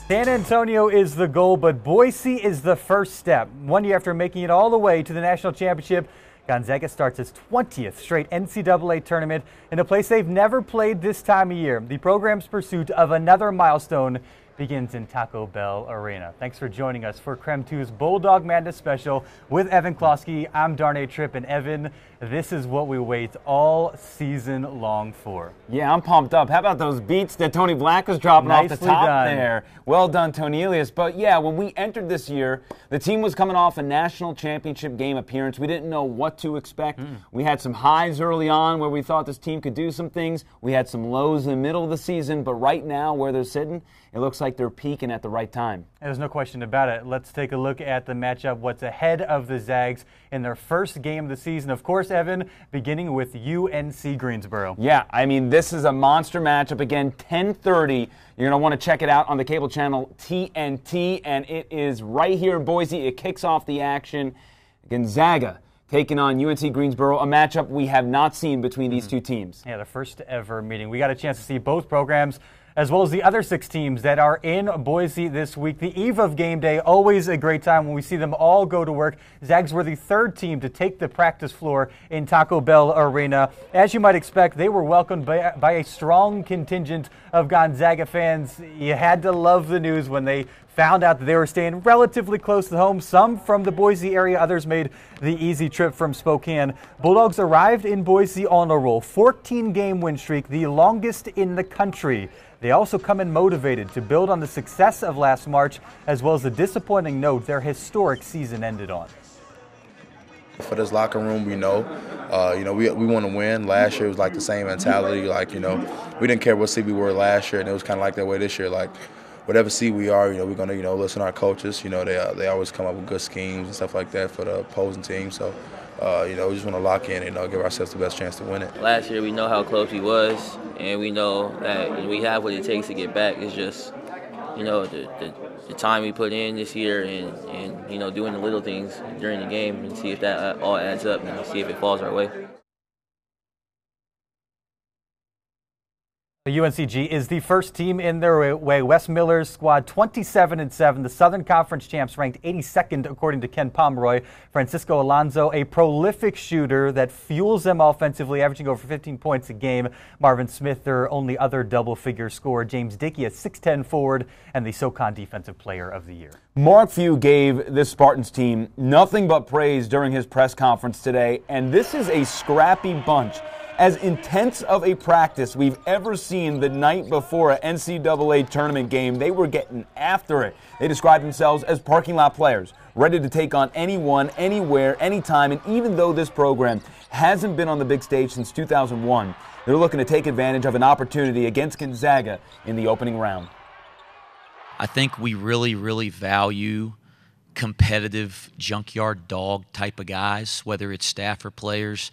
San Antonio is the goal, but Boise is the first step. 1 year after making it all the way to the national championship, Gonzaga starts its 20th straight NCAA tournament in a place they've never played this time of year. The program's pursuit of another milestone begins in Taco Bell Arena. Thanks for joining us for KREM 2's Bulldog Madness special with Evan Closky. I'm Darnay, Tripp, and Evan, this is what we wait all season long for. Yeah, I'm pumped up. How about those beats that Tony Black was dropping off the top there? Well done, Tony Elias. But yeah, when we entered this year, the team was coming off a national championship game appearance. We didn't know what to expect. We had some highs early on where we thought this team could do some things. We had some lows in the middle of the season, but right now where they're sitting, it looks like they're peaking at the right time. There's no question about it. Let's take a look at the matchup, what's ahead of the Zags in their first game of the season. Of course, Evan, beginning with UNC Greensboro. Yeah, I mean, this is a monster matchup. Again, 10:30. You're going to want to check it out on the cable channel TNT, and it is right here in Boise. It kicks off the action. Gonzaga taking on UNC Greensboro, a matchup we have not seen between these two teams. Yeah, the first ever meeting. We got a chance to see both programs as well as the other 6 teams that are in Boise this week. The eve of game day, always a great time when we see them all go to work. Zags were the 3rd team to take the practice floor in Taco Bell Arena. As you might expect, they were welcomed by a strong contingent of Gonzaga fans. You had to love the news when they found out that they were staying relatively close to home. Some from the Boise area, others made the easy trip from Spokane. Bulldogs arrived in Boise on a roll. 14-game win streak, the longest in the country. They also come in motivated to build on the success of last March, as well as the disappointing note their historic season ended on. For this locker room, we know we want to win. Last year was like the same mentality. We didn't care what seed we were last year, and it was kind of like that way this year. Like, whatever seed we are, we're going to, listen to our coaches. They always come up with good schemes and stuff like that for the opposing team. So, we just want to lock in and give ourselves the best chance to win it. Last year, we know how close we was, and we know that we have what it takes to get back. It's just, the time we put in this year and doing the little things during the game and see if that all adds up and see if it falls our way. The UNCG is the first team in their way. Wes Miller's squad 27-7. The Southern Conference champs ranked 82nd according to Ken Pomeroy. Francisco Alonso, a prolific shooter that fuels them offensively, averaging over 15 points a game. Marvin Smith, their only other double-figure scorer. James Dickey, a 6'10 forward, and the SoCon Defensive Player of the Year. Mark Few gave this Spartans team nothing but praise during his press conference today, and this is a scrappy bunch. As intense of a practice we've ever seen the night before an NCAA tournament game. They were getting after it. They described themselves as parking lot players, ready to take on anyone, anywhere, anytime. And even though this program hasn't been on the big stage since 2001, they're looking to take advantage of an opportunity against Gonzaga in the opening round. I think we really, really value competitive junkyard dog type of guys, whether it's staff or players.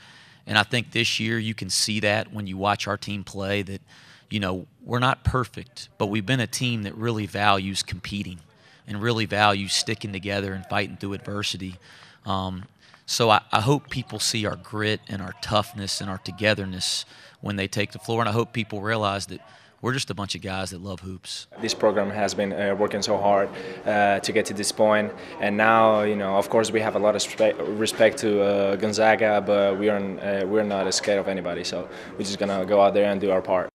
And I think this year you can see that when you watch our team play that, we're not perfect, but we've been a team that really values competing and really values sticking together and fighting through adversity. So I hope people see our grit and our toughness and our togetherness when they take the floor. And I hope people realize that we're just a bunch of guys that love hoops. This program has been working so hard to get to this point, and now, of course, we have a lot of respect to Gonzaga, but we're not scared of anybody. So we're just gonna go out there and do our part.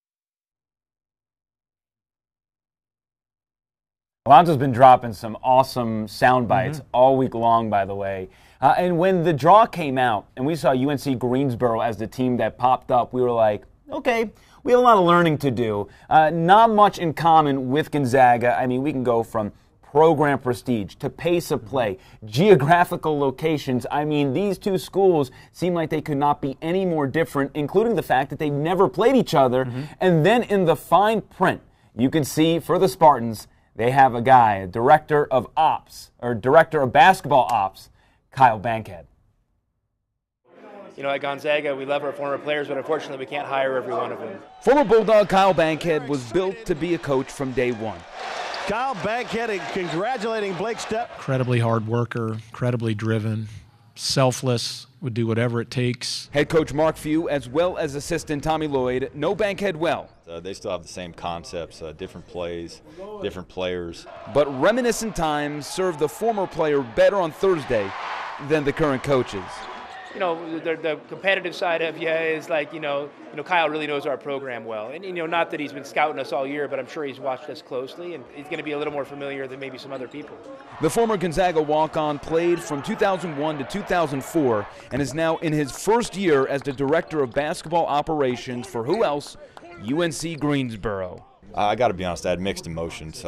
Alonso's been dropping some awesome sound bites all week long, by the way. And when the draw came out and we saw UNC Greensboro as the team that popped up, we were like, okay, we have a lot of learning to do. Not much in common with Gonzaga. I mean, we can go from program prestige to pace of play, geographical locations. I mean, these two schools seem like they could not be any more different, including the fact that they've never played each other. And then in the fine print, you can see for the Spartans, they have a guy, a director of ops, or director of basketball ops, Kyle Bankhead. At Gonzaga, we love our former players, but unfortunately we can't hire every one of them. Former Bulldog Kyle Bankhead was built to be a coach from day one. Kyle Bankhead congratulating Blake Stepp. Incredibly hard worker, incredibly driven, selfless, would do whatever it takes. Head coach Mark Few, as well as assistant Tommy Lloyd, know Bankhead well. They still have the same concepts, different plays, different players. But reminiscent times served the former player better on Thursday than the current coaches. You know, the competitive side of you is like, Kyle really knows our program well. And, not that he's been scouting us all year, but I'm sure he's watched us closely, and he's going to be a little more familiar than maybe some other people. The former Gonzaga walk-on played from 2001 to 2004 and is now in his first year as the director of basketball operations for who else? UNC Greensboro. I got to be honest, I had mixed emotions.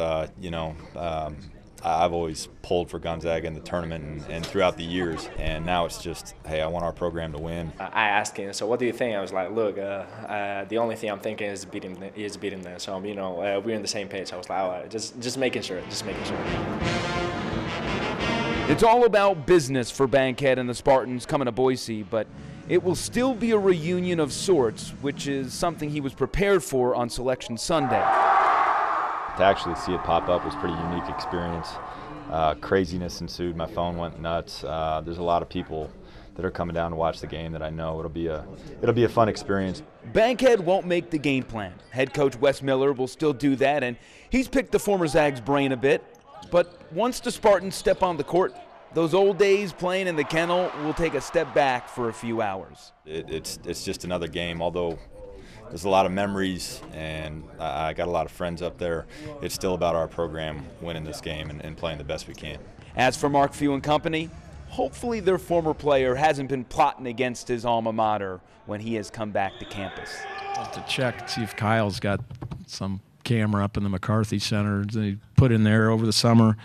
I've always pulled for Gonzaga in the tournament and throughout the years, and now it's just, hey, I want our program to win. I asked him, so what do you think? I was like, look, the only thing I'm thinking is beating them. So we're on the same page. I was like, oh, just making sure. It's all about business for Bankhead and the Spartans coming to Boise, but it will still be a reunion of sorts, which is something he was prepared for on Selection Sunday. To actually see it pop up was a pretty unique experience. Craziness ensued. My phone went nuts. There's a lot of people that are coming down to watch the game that I know. It'll be a fun experience. Bankhead won't make the game plan. Head coach Wes Miller will still do that, and he's picked the former Zags brain a bit. But once the Spartans step on the court, those old days playing in the kennel will take a step back for a few hours. It's just another game, although there's a lot of memories, and I got a lot of friends up there. It's still about our program winning this game and playing the best we can. As for Mark Few and company, hopefully their former player hasn't been plotting against his alma mater when he has come back to campus. I'll have to check, see if Kyle's got some camera up in the McCarthy Center they put in there over the summer.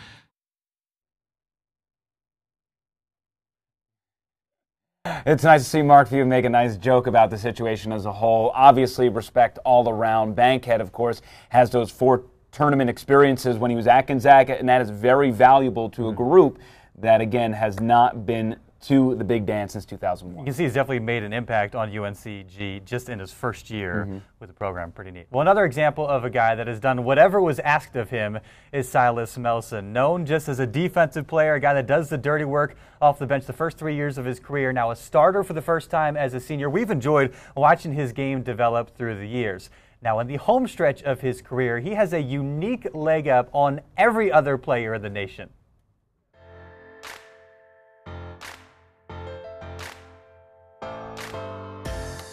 It's nice to see Mark Few make a nice joke about the situation as a whole. Obviously, respect all around. Bankhead, of course, has those 4 tournament experiences when he was at Gonzaga, and that is very valuable to a group that, again, has not been to the big dance since 2001. You can see he's definitely made an impact on UNCG just in his first year with the program. Pretty neat. Well, another example of a guy that has done whatever was asked of him is Silas Melson, known just as a defensive player, a guy that does the dirty work off the bench the first 3 years of his career, now a starter for the first time as a senior. We've enjoyed watching his game develop through the years. Now, in the home stretch of his career, he has a unique leg up on every other player in the nation.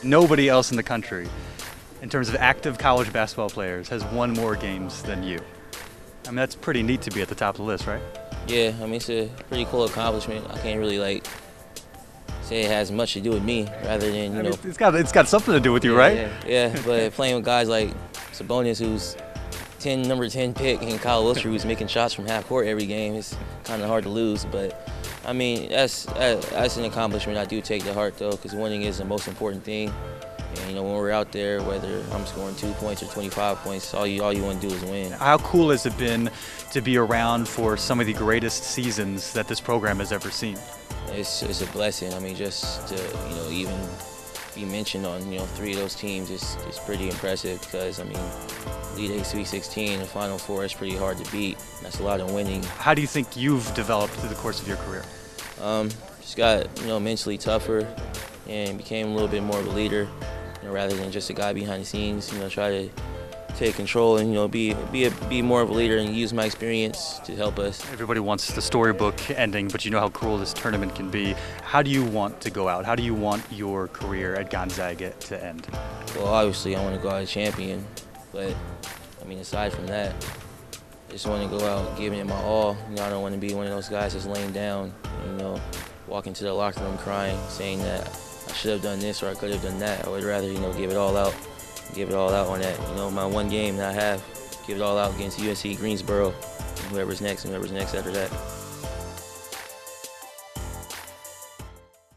Nobody else in the country, in terms of active college basketball players, has won more games than you. I mean, that's pretty neat to be at the top of the list, right? Yeah, I mean, it's a pretty cool accomplishment. I can't really, say it has much to do with me, rather than, It's got something to do with you, right? Yeah, but playing with guys like Sabonis, who's number 10 pick, and Kyle Wiltshire, who's making shots from half court every game, it's kind of hard to lose. But I mean, that's an accomplishment I do take to heart, though, because winning is the most important thing. And when we're out there, whether I'm scoring 2 points or 25 points, all you want to do is win. How cool has it been to be around for some of the greatest seasons that this program has ever seen? It's a blessing. I mean, just to even be mentioned on 3 of those teams is pretty impressive, because I mean, Elite Eight, Sweet 16, and Final Four is pretty hard to beat. That's a lot of winning. How do you think you've developed through the course of your career? Just got mentally tougher and became a little bit more of a leader, rather than just a guy behind the scenes. Try to take control and be more of a leader and use my experience to help us. Everybody wants the storybook ending, but you know how cruel this tournament can be. How do you want to go out? How do you want your career at Gonzaga to end? Well, obviously I want to go out a champion, but I mean, aside from that, I just want to go out giving it my all. I don't want to be one of those guys that's laying down, walking to the locker room crying, saying that I should have done this or I could have done that. I would rather, give it all out. Give it all out on that. My one game that I have, give it all out against UNC Greensboro, and whoever's next after that.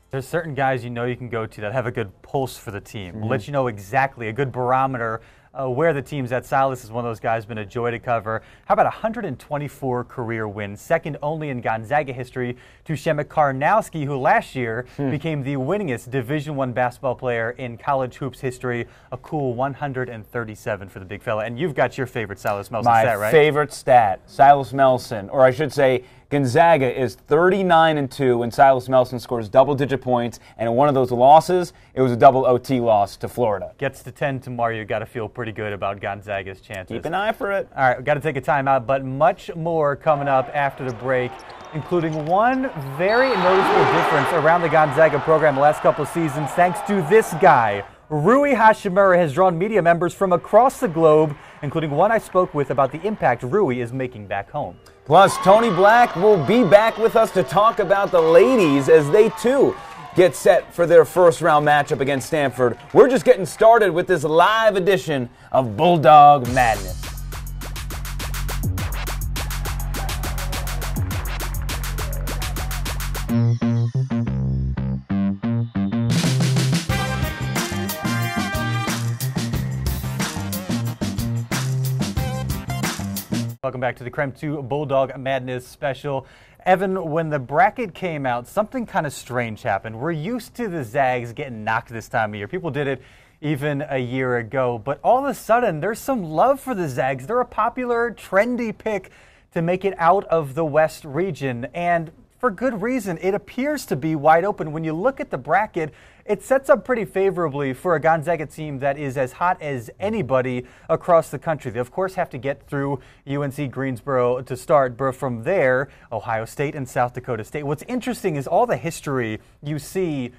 There's certain guys you can go to that have a good pulse for the team. Will let you know exactly, a good barometer where the team's at. Silas is one of those guys, been a joy to cover. How about 124 career wins, second only in Gonzaga history to Shemek Karnowski, who last year became the winningest Division I basketball player in college hoops history, a cool 137 for the big fella. And you've got your favorite Silas Melson stat, right? My favorite stat, Silas Melson, or I should say Gonzaga is 39-2 when Silas Melson scores double-digit points, and in one of those losses, it was a double OT loss to Florida. Gets to 10 tomorrow. You've got to feel pretty good about Gonzaga's chances. Keep an eye for it. All right, we've got to take a timeout, but much more coming up after the break, including one very noticeable difference around the Gonzaga program the last couple of seasons, thanks to this guy. Rui Hachimura has drawn media members from across the globe, including one I spoke with about the impact Rui is making back home. Plus, Tony Black will be back with us to talk about the ladies as they, too, get set for their first-round matchup against Stanford. We're just getting started with this live edition of Bulldog Madness. Welcome back to the KREM 2 Bulldog Madness special. Evan, when the bracket came out, something kind of strange happened. We're used to the Zags getting knocked this time of year. People did it even a year ago. But all of a sudden, there's some love for the Zags. They're a popular, trendy pick to make it out of the West region. And for good reason. It appears to be wide open. When you look at the bracket, it sets up pretty favorably for a Gonzaga team that is as hot as anybody across the country. They, of course, have to get through UNC Greensboro to start, but from there, Ohio State and South Dakota State. What's interesting is all the history you see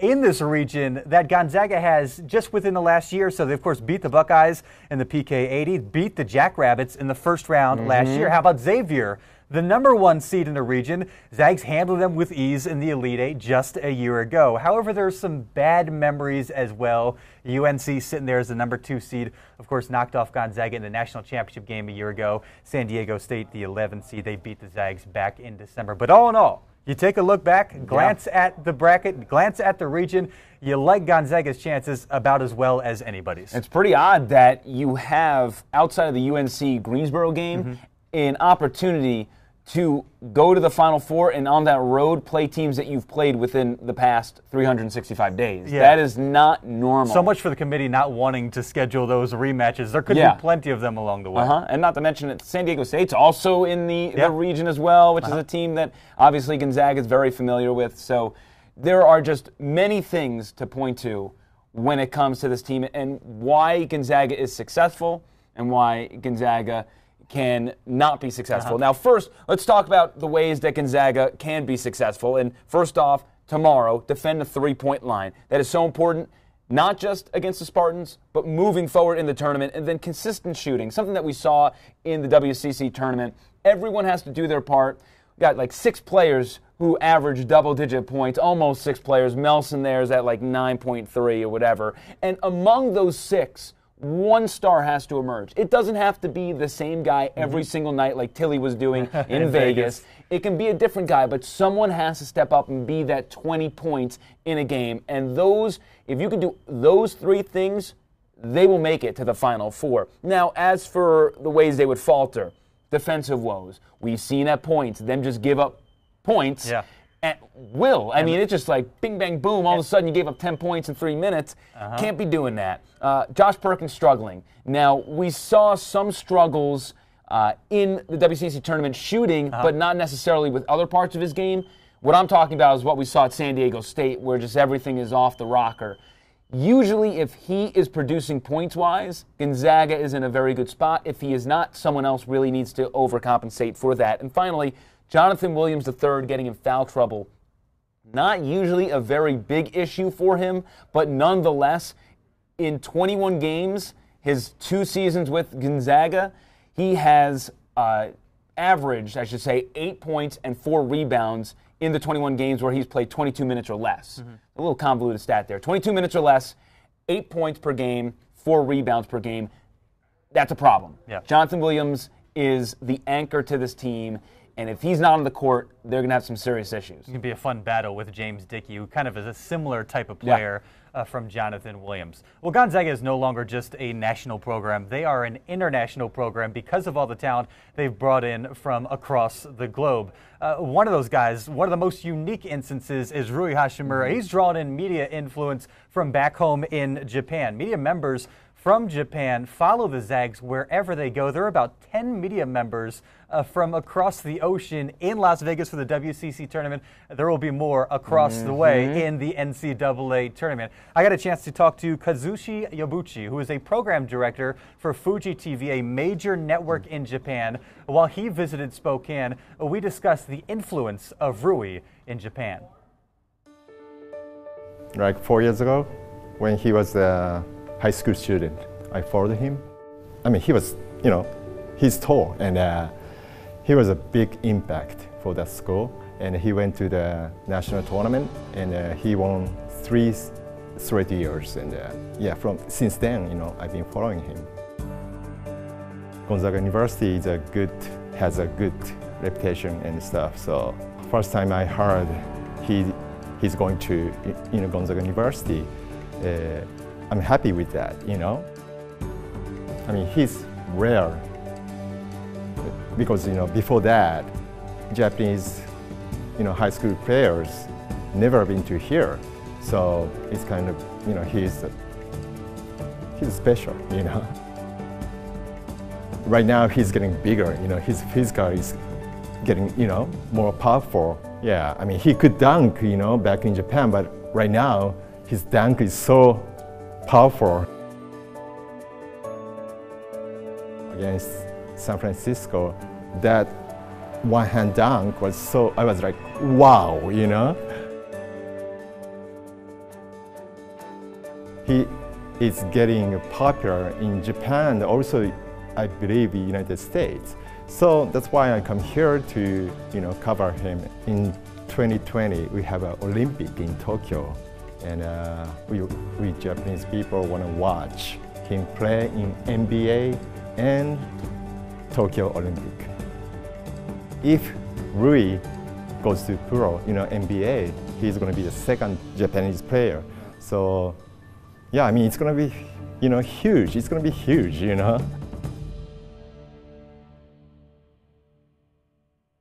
in this region that Gonzaga has just within the last year. So they, of course, beat the Buckeyes in the PK 80, beat the Jackrabbits in the first round last year. How about Xavier? The #1 seed in the region. Zags handled them with ease in the Elite Eight just a year ago. However, there's some bad memories as well. UNC sitting there as the #2 seed, of course, knocked off Gonzaga in the national championship game a year ago. San Diego State, the 11th seed, they beat the Zags back in December. But all in all, you take a look back, glance at the bracket, glance at the region, you like Gonzaga's chances about as well as anybody's. It's pretty odd that you have, outside of the UNC Greensboro game, an opportunity to go to the Final Four and on that road play teams that you've played within the past 365 days. Yeah. That is not normal. So much for the committee not wanting to schedule those rematches. There could be plenty of them along the way. And not to mention that San Diego State's also in the region as well, which is a team that obviously Gonzaga is very familiar with. So there are just many things to point to when it comes to this team and why Gonzaga is successful and why Gonzaga can not be successful. Now, first, let's talk about the ways that Gonzaga can be successful. And first off, tomorrow, defend the three-point line. That is so important, not just against the Spartans, but moving forward in the tournament. And then consistent shooting, something that we saw in the WCC tournament. Everyone has to do their part. We got like 6 players who average double-digit points, almost 6 players. Melson there is at like 9.3 or whatever. And among those 6, one star has to emerge. It doesn't have to be the same guy every single night like Tilly was doing in Vegas. It can be a different guy, but someone has to step up and be that 20 points in a game. And those, if you can do those 3 things, they will make it to the Final Four. Now, as for the ways they would falter, defensive woes. We've seen at points them just give up points. At will. I mean, it's just like bing, bang, boom. All of a sudden, you gave up 10 points in 3 minutes. Can't be doing that. Josh Perkins struggling. Now, we saw some struggles in the WCC tournament shooting, but not necessarily with other parts of his game. What I'm talking about is what we saw at San Diego State, where just everything is off the rocker. Usually, if he is producing points-wise, Gonzaga is in a very good spot. If he is not, someone else really needs to overcompensate for that. And finally, Jonathan Williams III getting in foul trouble. Not usually a very big issue for him, but nonetheless, in 21 games, his 2 seasons with Gonzaga, he has averaged, 8 points and 4 rebounds in the 21 games where he's played 22 minutes or less. A little convoluted stat there. 22 minutes or less, 8 points per game, 4 rebounds per game. That's a problem. Jonathan Williams is the anchor to this team. And if he's not on the court, they're going to have some serious issues. It's going to be a fun battle with James Dickey, who kind of is a similar type of player from Jonathan Williams. Well, Gonzaga is no longer just a national program. They are an international program because of all the talent they've brought in from across the globe. One of those guys, one of the most unique instances is Rui Hachimura. He's drawn in media influence from back home in Japan. Media members from Japan follow the Zags wherever they go. There are about 10 media members from across the ocean in Las Vegas for the WCC tournament. There will be more across the way in the NCAA tournament. I got a chance to talk to Kazushi Yabuchi, who is a program director for Fuji TV, a major network in Japan. While he visited Spokane, we discussed the influence of Rui in Japan. Like 4 years ago, when he was a high school student, I followed him. I mean, he was, he's tall, and he was a big impact for that school. And he went to the national tournament, and he won 3 straight years. And since then, I've been following him. Gonzaga University has a good reputation and stuff. So first time I heard he's going to Gonzaga University, I'm happy with that, I mean, he's rare because, before that, Japanese, high school players never been to here. So it's kind of, he's special, Right now he's getting bigger, his physical is getting, more powerful. Yeah, I mean, he could dunk, back in Japan, but right now his dunk is so powerful. Against San Francisco, that one-hand dunk was so, I was like, wow, He is getting popular in Japan, also, I believe, in the United States. So that's why I come here to, cover him. In 2020, we have an Olympic in Tokyo, and we Japanese people want to watch him play in NBA and Tokyo Olympic. If Rui goes to pro, NBA, he's going to be the second Japanese player. So, yeah, I mean, it's going to be, huge. It's going to be huge,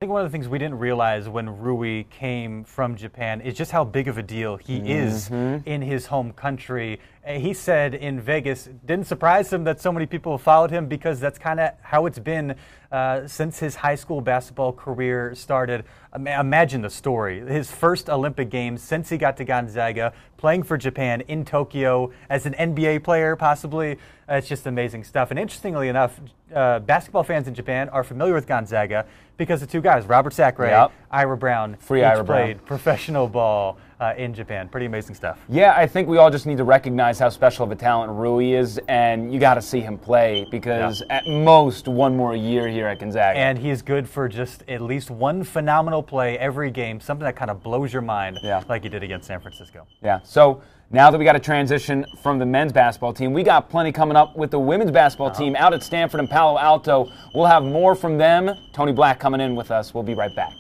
I think one of the things we didn't realize when Rui came from Japan is just how big of a deal he is in his home country. He said in Vegas, didn't surprise him that so many people followed him because that's kind of how it's been since his high school basketball career started. Imagine the story. His first Olympic Games since he got to Gonzaga, playing for Japan in Tokyo as an NBA player, possibly. It's just amazing stuff. And interestingly enough, basketball fans in Japan are familiar with Gonzaga because the two guys, Robert Sacre, Ira Brown, each played professional ball in Japan. Pretty amazing stuff. Yeah, I think we all just need to recognize how special of a talent Rui is, and you got to see him play because at most one more year here at Gonzaga. And he's good for just at least one phenomenal play every game, something that kind of blows your mind like he did against San Francisco. Yeah, so now that we got to transition from the men's basketball team, we got plenty coming up with the women's basketball team out at Stanford and Palo Alto. We'll have more from them. Tony Black coming in with us. We'll be right back.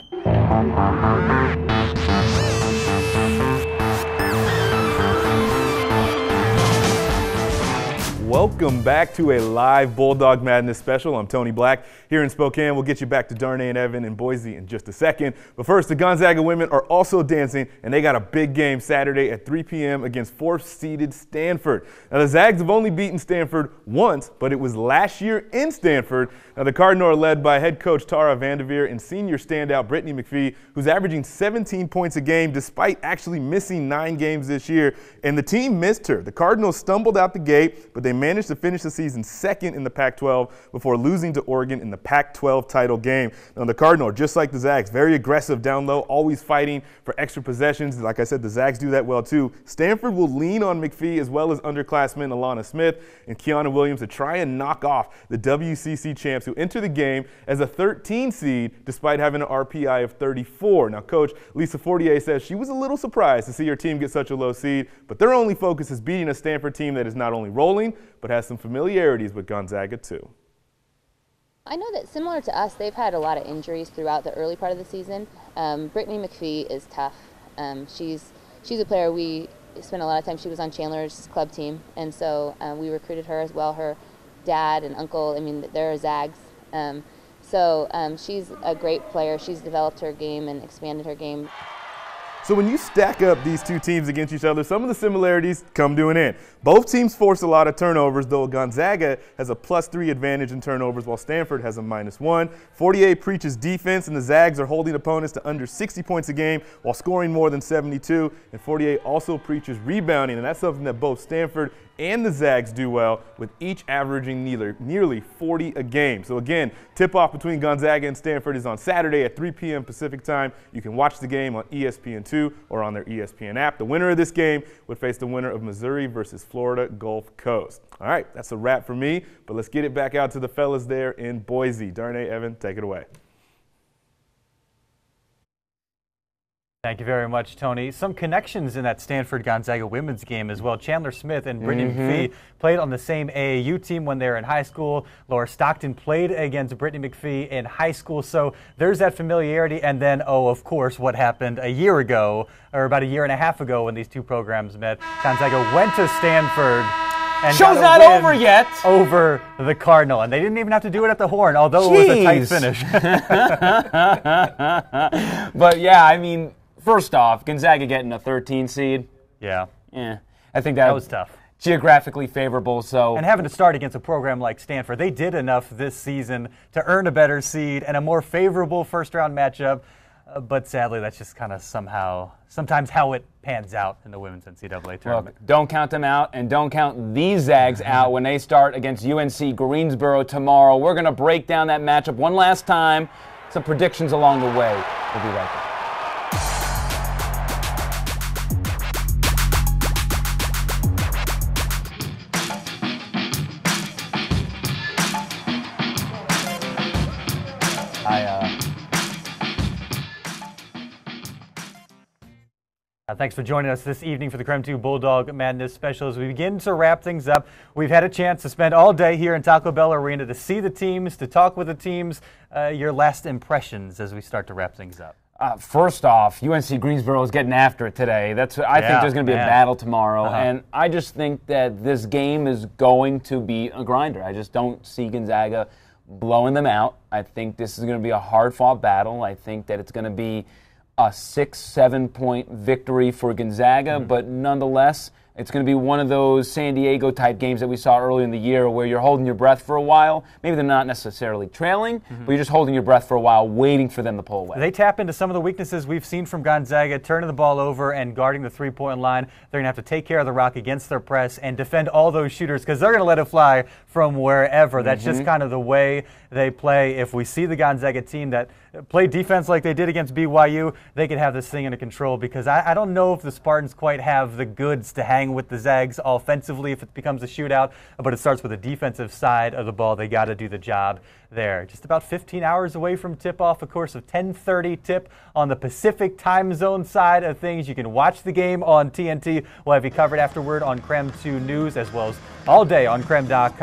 Welcome back to a live Bulldog Madness special. I'm Tony Black here in Spokane. We'll get you back to Darnay and Evan in Boise in just a second. But first, the Gonzaga women are also dancing, and they got a big game Saturday at 3 p.m. against 4th-seeded Stanford. Now, the Zags have only beaten Stanford once, but it was last year in Stanford. Now, the Cardinals are led by head coach Tara Vanderveer and senior standout Brittany McPhee, who's averaging 17 points a game despite actually missing 9 games this year. And the team missed her. The Cardinals stumbled out the gate, but they managed to finish the season second in the Pac-12 before losing to Oregon in the Pac-12 title game. Now, the Cardinals, just like the Zags, very aggressive down low, always fighting for extra possessions. Like I said, the Zags do that well too. Stanford will lean on McPhee as well as underclassmen Alana Smith and Kiana Williams to try and knock off the WCC champs who enter the game as a 13 seed despite having an RPI of 34. Now, Coach Lisa Fortier says she was a little surprised to see her team get such a low seed, but their only focus is beating a Stanford team that is not only rolling, but has some familiarities with Gonzaga too. I know that similar to us, they've had a lot of injuries throughout the early part of the season. Brittany McPhee is tough. She's a player we spent a lot of time. She was on Chandler's club team, and so we recruited her as well. Her dad and uncle, I mean, they're Zags. So she's a great player. She's developed her game and expanded her game. So when you stack up these two teams against each other, some of the similarities come to an end. Both teams force a lot of turnovers, though Gonzaga has a +3 advantage in turnovers while Stanford has a -1. 48 preaches defense, and the Zags are holding opponents to under 60 points a game while scoring more than 72. And 48 also preaches rebounding, and that's something that both Stanford and the Zags do well, with each averaging nearly 40 a game. So again, tip-off between Gonzaga and Stanford is on Saturday at 3 p.m. Pacific time. You can watch the game on ESPN2 or on their ESPN app. The winner of this game would face the winner of Missouri versus Florida Gulf Coast. All right, that's a wrap for me, but let's get it back out to the fellas there in Boise. Darnay, Evan, take it away. Thank you very much, Tony. Some connections in that Stanford-Gonzaga women's game as well. Chandler Smith and Brittany McPhee played on the same AAU team when they were in high school. Laura Stockton played against Brittany McPhee in high school, so there's that familiarity. And then, of course, what happened a year ago, or about a year and a half ago when these two programs met. Gonzaga went to Stanford. And show's not over yet. Over the Cardinal. And they didn't even have to do it at the Horn, although it was a tight finish. But, yeah, I mean, first off, Gonzaga getting a 13 seed. Yeah. I think that was tough. Geographically favorable. So and having to start against a program like Stanford, they did enough this season to earn a better seed and a more favorable first-round matchup. But sadly, that's just kind of sometimes how it pans out in the women's NCAA tournament. Look, don't count them out, and don't count these Zags out when they start against UNC Greensboro tomorrow. We're going to break down that matchup one last time. Some predictions along the way. We'll be right back. Thanks for joining us this evening for the KREM 2 Bulldog Madness special. As we begin to wrap things up, we've had a chance to spend all day here in Taco Bell Arena to see the teams, to talk with the teams. Your last impressions as we start to wrap things up. First off, UNC Greensboro is getting after it today. I think there's going to be a battle tomorrow, and I just think that this game is going to be a grinder. I just don't see Gonzaga blowing them out. I think this is going to be a hard-fought battle. I think that it's going to be a 6-7 point victory for Gonzaga, but nonetheless, it's going to be one of those San Diego type games that we saw early in the year where you're holding your breath for a while. Maybe they're not necessarily trailing, but you're just holding your breath for a while, waiting for them to pull away. They tap into some of the weaknesses we've seen from Gonzaga, turning the ball over and guarding the three-point line. They're going to have to take care of the rock against their press and defend all those shooters because they're going to let it fly from wherever. That's just kind of the way they play. If we see the Gonzaga team that played defense like they did against BYU, they could have this thing under control because I don't know if the Spartans quite have the goods to hang with the Zags offensively if it becomes a shootout, but it starts with the defensive side of the ball. They got to do the job there. Just about 15 hours away from tip-off, of course, of 10:30 tip on the Pacific time zone side of things. You can watch the game on TNT. We'll have you covered afterward on KREM 2 News as well as all day on KREM.com.